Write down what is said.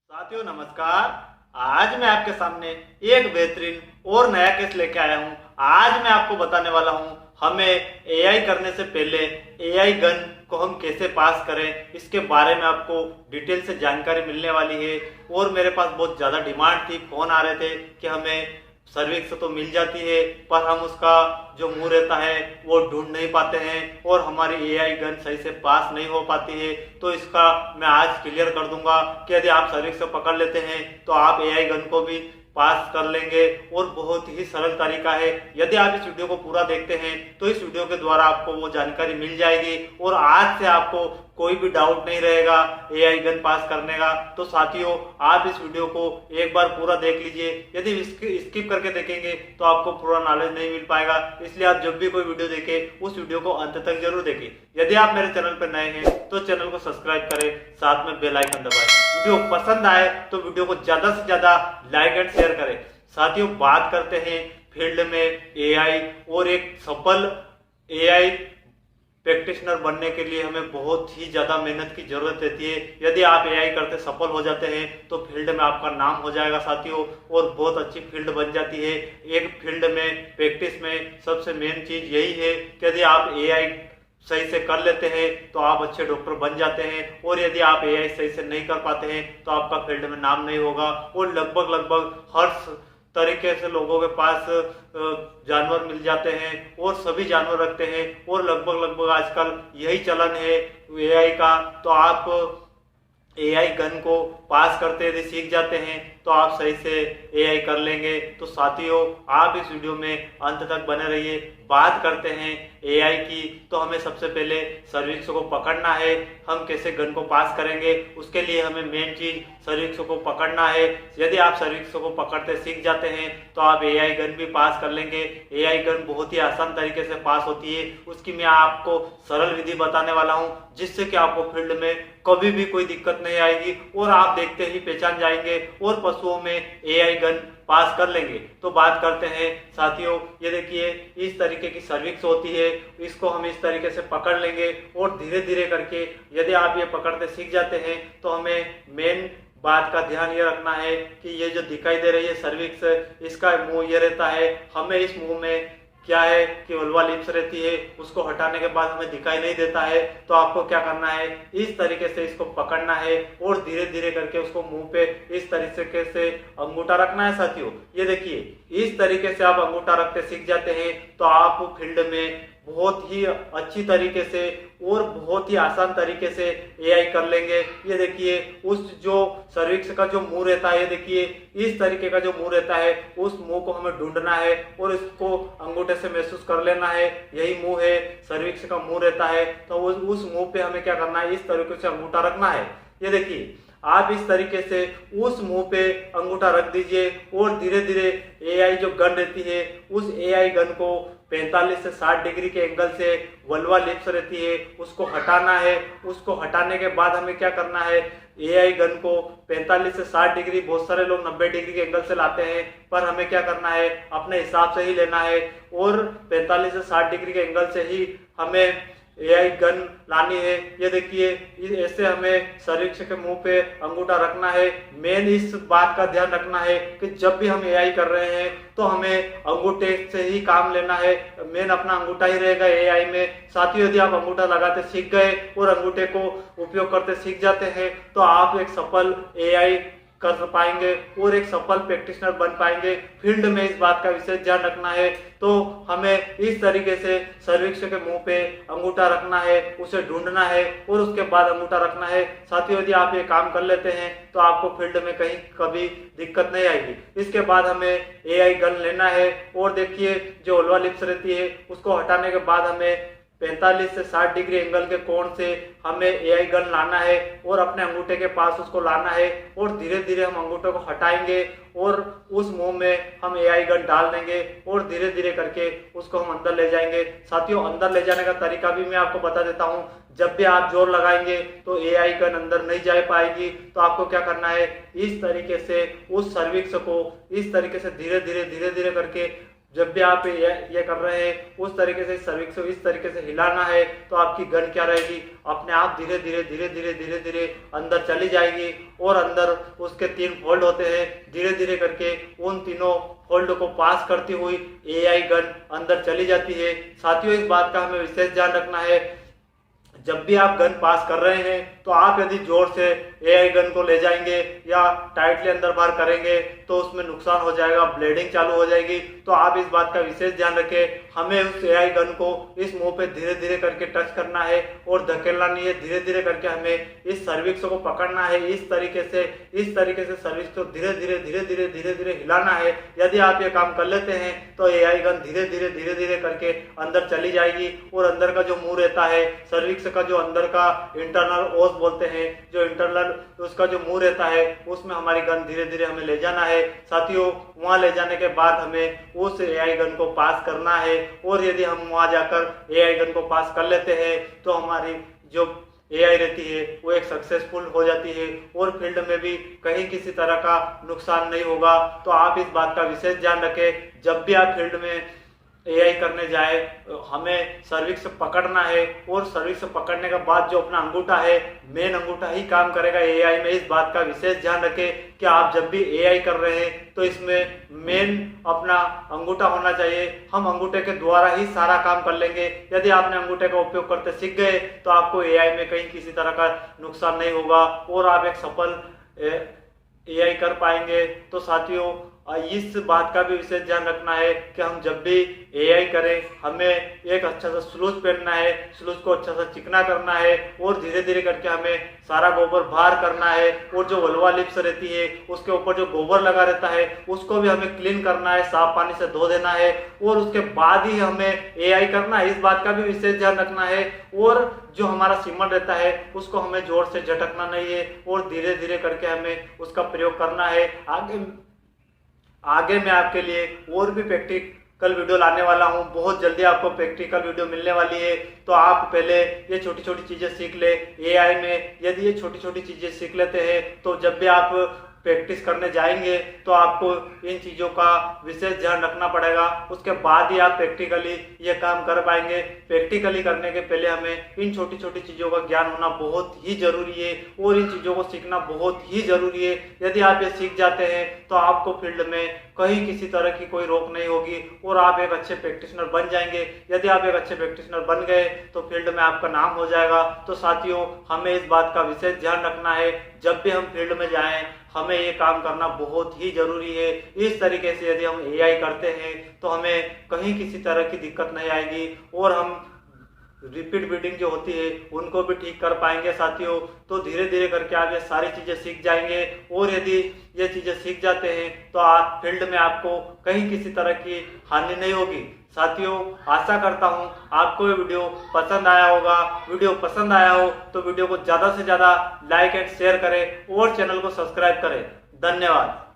साथियों नमस्कार। आज मैं आपके सामने एक बेहतरीन और नया केस लेके आया हूं। आज मैं आपको बताने वाला हूं हमें एआई करने से पहले एआई गन को हम कैसे पास करें, इसके बारे में आपको डिटेल से जानकारी मिलने वाली है। और मेरे पास बहुत ज़्यादा डिमांड थी, फ़ोन आ रहे थे कि हमें सर्विस तो मिल जाती है पर हम उसका जो मुंह रहता है वो ढूंढ नहीं पाते हैं और हमारी एआई गन सही से पास नहीं हो पाती है। तो इसका मैं आज क्लियर कर दूंगा कि यदि आप सर्विस से पकड़ लेते हैं तो आप एआई गन को भी पास कर लेंगे। और बहुत ही सरल तरीका है। यदि आप इस वीडियो को पूरा देखते हैं तो इस वीडियो के द्वारा आपको वो जानकारी मिल जाएगी और आज से आपको कोई भी डाउट नहीं रहेगा एआई गन पास करने का। तो साथियों आप इस वीडियो को एक बार पूरा देख लीजिए। यदि स्किप करके देखेंगे तो आपको पूरा नॉलेज नहीं मिल पाएगा, इसलिए आप जब भी कोई वीडियो देखें उस वीडियो को अंत तक जरूर देखें। यदि आप मेरे चैनल पर नए हैं तो चैनल को सब्सक्राइब करें, साथ में बेल आइकन दबाएं। वीडियो पसंद आए तो वीडियो को ज्यादा से ज्यादा लाइक एंड शेयर करें। साथियों बात करते हैं फील्ड में एआई और एक सफल एआई प्रैक्टिशनर बनने के लिए हमें बहुत ही ज्यादा मेहनत की जरूरत रहती है। यदि आप एआई करते सफल हो जाते हैं तो फील्ड में आपका नाम हो जाएगा साथियों, और बहुत अच्छी फील्ड बन जाती है। एक फील्ड में प्रैक्टिस में सबसे मेन चीज यही है कि यदि आप एआई सही से कर लेते हैं तो आप अच्छे डॉक्टर बन जाते हैं, और यदि आप एआई सही से नहीं कर पाते हैं तो आपका फील्ड में नाम नहीं होगा। और लगभग लगभग हर तरीके से लोगों के पास जानवर मिल जाते हैं और सभी जानवर रखते हैं, और लगभग लगभग आजकल यही चलन है एआई का। तो आप एआई गन को पास करते यदि सीख जाते हैं तो आप सही से एआई कर लेंगे। तो साथियों आप इस वीडियो में अंत तक बने रहिए। बात करते हैं एआई की, तो हमें सबसे पहले सर्विक्स को पकड़ना है। हम कैसे गन को पास करेंगे उसके लिए हमें मेन चीज सर्विक्स को पकड़ना है। यदि आप सर्विक्स को पकड़ते सीख जाते हैं तो आप एआई गन भी पास कर लेंगे। एआई गन बहुत ही आसान तरीके से पास होती है, उसकी मैं आपको सरल विधि बताने वाला हूं जिससे कि आपको फील्ड में कभी भी कोई दिक्कत नहीं आएगी और आप देखते ही पहचान जाएंगे और पशुओं में एआई गन पास कर लेंगे। तो बात करते हैं साथियों, ये देखिए इस तरीके की सर्विक्स होती है, इसको हम इस तरीके से पकड़ लेंगे और धीरे धीरे करके यदि आप ये पकड़ते सीख जाते हैं तो हमें मेन बात का ध्यान ये रखना है कि ये जो दिखाई दे रही है सर्विक्स, इसका मुंह ये रहता है। हमें इस मुंह में क्या है कि वल्वा लिप्स रहती है, उसको हटाने के बाद हमें दिखाई नहीं देता है। तो आपको क्या करना है, इस तरीके से इसको पकड़ना है और धीरे धीरे करके उसको मुंह पे इस तरीके से अंगूठा रखना है। साथियों ये देखिए इस तरीके से आप अंगूठा रखते सीख जाते हैं तो आप फील्ड में बहुत ही अच्छी तरीके से और बहुत ही आसान तरीके से एआई कर लेंगे। ये देखिए उस जो सर्विक्स का जो मुंह रहता है, ये देखिए इस तरीके का जो मुंह रहता है, उस मुंह को हमें ढूंढना है और इसको अंगूठे से महसूस कर लेना है। यही मुंह है, सर्विक्स का मुंह रहता है। तो उस मुंह पे हमें क्या करना है, इस तरीके से अंगूठा रखना है। ये देखिए आप इस तरीके से उस मुंह पे अंगूठा रख दीजिए और धीरे धीरे एआई जो गन रहती है उस एआई गन को 45 से 60 डिग्री के एंगल से वल्वा लिप्स रहती है उसको हटाना है। उसको हटाने के बाद हमें क्या करना है, एआई गन को 45 से 60 डिग्री, बहुत सारे लोग 90 डिग्री के एंगल से लाते हैं, पर हमें क्या करना है अपने हिसाब से ही लेना है और 45 से 60 डिग्री के एंगल से ही हमें एआई गन लानी है। ये देखिए ऐसे हमें सर्विक्स के मुंह पे अंगूठा रखना है। मेन इस बात का ध्यान रखना है कि जब भी हम एआई कर रहे हैं तो हमें अंगूठे से ही काम लेना है। मेन अपना अंगूठा ही रहेगा एआई में। साथियों यदि आप अंगूठा लगाते सीख गए और अंगूठे को उपयोग करते सीख जाते हैं तो आप एक सफल एआई कर पाएंगे और एक सफल प्रैक्टिशनर बन पाएंगे। फील्ड में इस बात का विशेष ध्यान रखना है। तो हमें इस तरीके से सर्विक्स के मुंह पे अंगूठा रखना है, उसे ढूंढना है और उसके बाद अंगूठा रखना है। साथियों यदि आप ये काम कर लेते हैं तो आपको फील्ड में कहीं कभी दिक्कत नहीं आएगी। इसके बाद हमें एआई गन लेना है और देखिए जो वल्वा लिप्स रहती है उसको हटाने के बाद हमें 45 से 60 डिग्री एंगल के कोण से हमें एआई गन लाना है और अपने अंगूठे के पास उसको लाना है और धीरे धीरे हम अंगूठे को हटाएंगे और उस मुंह में हम एआई गन डाल देंगे और धीरे धीरे करके उसको हम अंदर ले जाएंगे। साथियों अंदर ले जाने का तरीका भी मैं आपको बता देता हूं। जब भी आप जोर लगाएंगे तो एआई गन अंदर नहीं जा पाएगी। तो आपको क्या करना है, इस तरीके से उस सर्विक्स को इस तरीके से धीरे धीरे करके जब भी आप ये कर रहे हैं उस तरीके से सर्विक्स को इस तरीके से हिलाना है, तो आपकी गन क्या रहेगी, अपने आप धीरे धीरे धीरे धीरे धीरे धीरे अंदर चली जाएगी और अंदर उसके 3 फोल्ड होते हैं, धीरे धीरे करके उन तीनों फोल्ड को पास करती हुई एआई गन अंदर चली जाती है। साथियों, इस बात का हमें विशेष ध्यान रखना है, जब भी आप गन पास कर रहे हैं तो आप यदि जोर से एआई गन को ले जाएंगे या टाइटली अंदर बाहर करेंगे तो उसमें नुकसान हो जाएगा, ब्लीडिंग चालू हो जाएगी। तो आप इस बात का विशेष ध्यान रखें, हमें उस एआई गन को इस मुंह पे धीरे धीरे करके टच करना है और धकेलना नहीं है, धीरे धीरे करके हमें इस सर्विक्स को पकड़ना है, इस तरीके से सर्विक्स को धीरे धीरे धीरे धीरे धीरे धीरे हिलाना है। यदि आप ये काम कर लेते हैं तो एआई गन धीरे धीरे धीरे धीरे करके अंदर चली जाएगी और अंदर का जो मुंह रहता है सर्विक्स का, जो अंदर का इंटरनल ओस बोलते हैं, जो इंटरनल उसका जो मुंह रहता है उसमें हमारी गन धीरे धीरे हमें ले जाना है। साथियों, वहां ले जाने के बाद हमें उस एआई गन को पास करना है और यदि हम वहां जाकर एआई गन को पास कर लेते हैं तो हमारी जो एआई रहती है वो एक सक्सेसफुल हो जाती है और फील्ड में भी कहीं किसी तरह का नुकसान नहीं होगा। तो आप इस बात का विशेष ध्यान रखें, जब भी आप फील्ड में एआई करने जाए हमें सर्विक्स पकड़ना है और सर्विक्स पकड़ने के बाद जो अपना अंगूठा है, मेन अंगूठा ही काम करेगा एआई में। इस बात का विशेष ध्यान रखें कि आप जब भी एआई कर रहे हैं तो इसमें मेन अपना अंगूठा होना चाहिए, हम अंगूठे के द्वारा ही सारा काम कर लेंगे। यदि आपने अंगूठे का उपयोग करते सीख गए तो आपको एआई में कहीं किसी तरह का नुकसान नहीं होगा और आप एक सफल एआई कर पाएंगे। तो साथियों, इस बात का भी विशेष ध्यान रखना है कि हम जब भी एआई करें हमें एक अच्छा सा स्लूज पहनना है, स्लूज को अच्छा सा चिकना करना है और धीरे धीरे करके हमें सारा गोबर बाहर करना है और जो वल्वा लिप्स रहती है उसके ऊपर जो गोबर लगा रहता है उसको भी हमें क्लीन करना है, साफ पानी से धो देना है और उसके बाद ही हमें एआई करना है। इस बात का भी विशेष ध्यान रखना है और जो हमारा सिमर रहता है उसको हमें जोर से झटकना नहीं है और धीरे धीरे करके हमें उसका प्रयोग करना है। आगे मैं आपके लिए और भी प्रैक्टिकल वीडियो लाने वाला हूं, बहुत जल्दी आपको प्रैक्टिकल वीडियो मिलने वाली है। तो आप पहले ये छोटी छोटी चीजें सीख ले एआई में। यदि ये छोटी छोटी चीजें सीख लेते हैं तो जब भी आप प्रैक्टिस करने जाएंगे तो आपको इन चीज़ों का विशेष ध्यान रखना पड़ेगा, उसके बाद ही आप प्रैक्टिकली ये काम कर पाएंगे। प्रैक्टिकली करने के पहले हमें इन छोटी छोटी चीज़ों का ज्ञान होना बहुत ही जरूरी है और इन चीज़ों को सीखना बहुत ही जरूरी है। यदि आप ये सीख जाते हैं तो आपको फील्ड में कहीं किसी तरह की कोई रोक नहीं होगी और आप एक अच्छे प्रैक्टिशनर बन जाएंगे। यदि आप एक अच्छे प्रैक्टिशनर बन गए तो फील्ड में आपका नाम हो जाएगा। तो साथियों, हमें इस बात का विशेष ध्यान रखना है, जब भी हम फील्ड में जाएं हमें ये काम करना बहुत ही जरूरी है। इस तरीके से यदि हम एआई करते हैं तो हमें कहीं किसी तरह की दिक्कत नहीं आएगी और हम रिपीट ब्रीडिंग जो होती है उनको भी ठीक कर पाएंगे। साथियों, तो धीरे धीरे करके आप ये सारी चीजें सीख जाएंगे और यदि ये चीजें सीख जाते हैं तो आप फील्ड में आपको कहीं किसी तरह की हानि नहीं होगी। साथियों, आशा करता हूं आपको ये वीडियो पसंद आया होगा। वीडियो पसंद आया हो तो वीडियो को ज्यादा से ज्यादा लाइक एंड शेयर करें और चैनल को सब्सक्राइब करें। धन्यवाद।